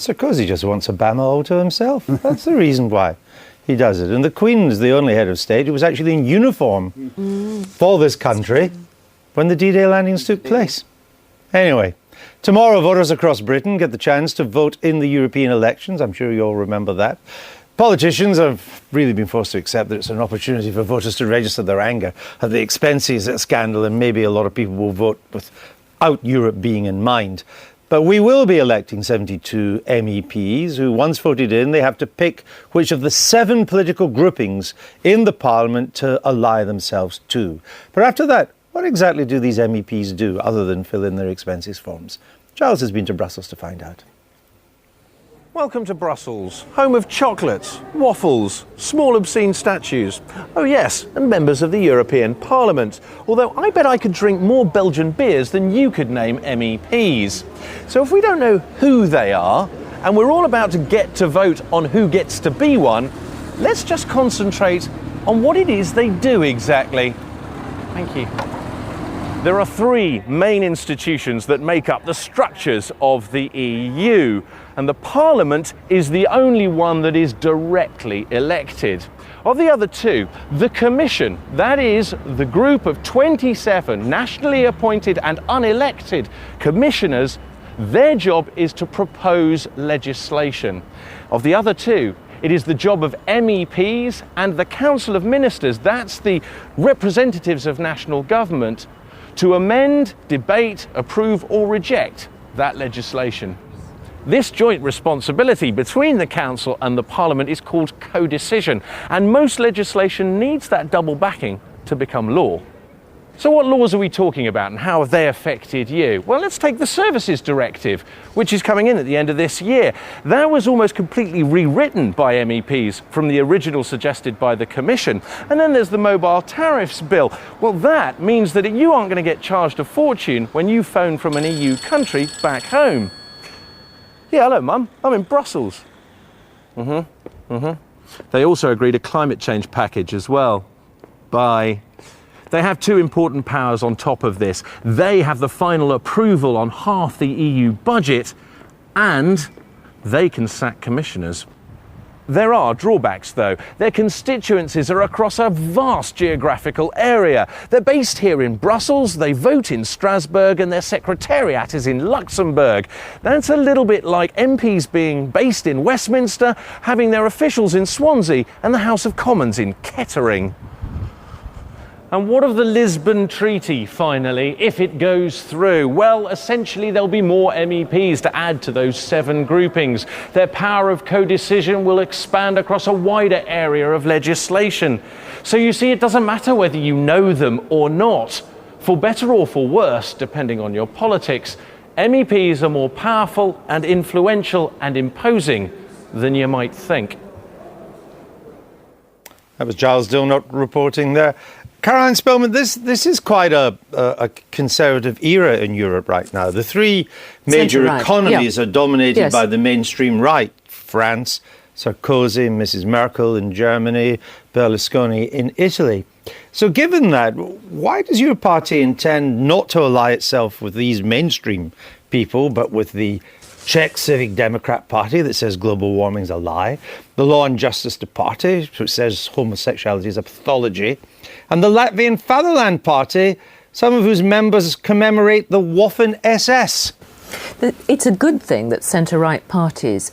Sarkozy just wants Obama all to himself. That's the reason why he does it. And the Queen is the only head of state who was actually in uniform for this country when the D-Day landings took place. Anyway, tomorrow voters across Britain get the chance to vote in the European elections. I'm sure you all remember that. Politicians have really been forced to accept that it's an opportunity for voters to register their anger at the expenses of scandal, and maybe a lot of people will vote without Europe being in mind. But we will be electing 72 MEPs who, once voted in, they have to pick which of the 7 political groupings in the Parliament to ally themselves to. But after that, what exactly do these MEPs do other than fill in their expenses forms? Giles has been to Brussels to find out. Welcome to Brussels, home of chocolates, waffles, small obscene statues. Oh yes, and members of the European Parliament. Although I bet I could drink more Belgian beers than you could name MEPs. So if we don't know who they are, and we're all about to get to vote on who gets to be one, let's just concentrate on what it is they do exactly. Thank you. There are 3 main institutions that make up the structures of the EU, and the Parliament is the only one that is directly elected. Of the other 2, the Commission, that is the group of 27 nationally appointed and unelected commissioners, their job is to propose legislation. Of the other 2, it is the job of MEPs and the Council of Ministers, that's the representatives of national government, to amend, debate, approve or reject that legislation. This joint responsibility between the Council and the Parliament is called co-decision, and most legislation needs that double backing to become law. So what laws are we talking about and how have they affected you? Well, let's take the Services Directive, which is coming in at the end of this year. That was almost completely rewritten by MEPs from the original suggested by the Commission. And then there's the Mobile Tariffs Bill. Well, that means that you aren't going to get charged a fortune when you phone from an EU country back home. Yeah, hello, Mum. I'm in Brussels. They also agreed a climate change package as well. Bye. They have 2 important powers on top of this. They have the final approval on half the EU budget, and they can sack commissioners. There are drawbacks, though. Their constituencies are across a vast geographical area. They're based here in Brussels, they vote in Strasbourg, and their secretariat is in Luxembourg. That's a little bit like MPs being based in Westminster, having their officials in Swansea, and the House of Commons in Kettering. And what of the Lisbon Treaty, finally, if it goes through? Well, essentially, there'll be more MEPs to add to those 7 groupings. Their power of co-decision will expand across a wider area of legislation. So you see, it doesn't matter whether you know them or not. For better or for worse, depending on your politics, MEPs are more powerful and influential and imposing than you might think. That was Giles Dilnot reporting there. Caroline Spellman, this is quite a conservative era in Europe right now. The 3 major economies are dominated by the mainstream right. France, Sarkozy, Mrs. Merkel in Germany, Berlusconi in Italy. So given that, why does your party intend not to ally itself with these mainstream people, but with the Czech Civic Democrat Party that says global warming is a lie, the Law and Justice Party, which says homosexuality is a pathology, and the Latvian Fatherland Party, some of whose members commemorate the Waffen-SS? It's a good thing that centre-right parties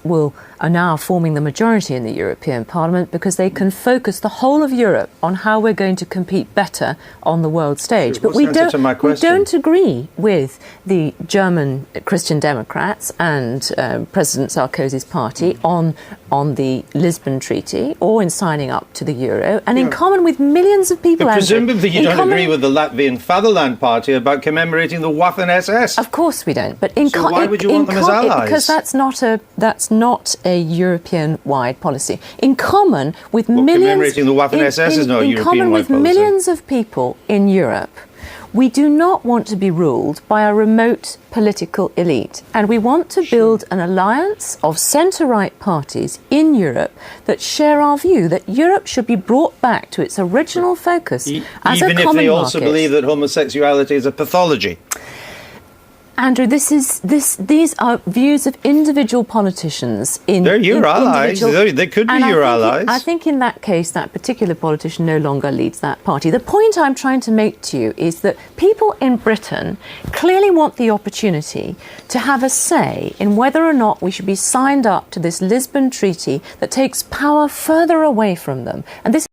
are now forming the majority in the European Parliament, because they can focus the whole of Europe on how we're going to compete better on the world stage. But we don't agree with the German Christian Democrats and President Sarkozy's party on the Lisbon Treaty or in signing up to the euro, and in common with millions of people. But presumably you don't agree with the Latvian Fatherland Party about commemorating the Waffen-SS. Of course we don't. But so why would you want them as allies? Because that's not a European-wide policy. In common with commemorating the Waffen-SS is not a European-wide policy. In common with millions of people in Europe, we do not want to be ruled by a remote political elite. And we want to build an alliance of centre-right parties in Europe that share our view that Europe should be brought back to its original focus as a common market. Even if they also believe that homosexuality is a pathology. Andrew, these are views of individual politicians. They're your allies. They could be your allies. I think in that case, that particular politician no longer leads that party. The point I'm trying to make to you is that people in Britain clearly want the opportunity to have a say in whether or not we should be signed up to this Lisbon Treaty that takes power further away from them. And this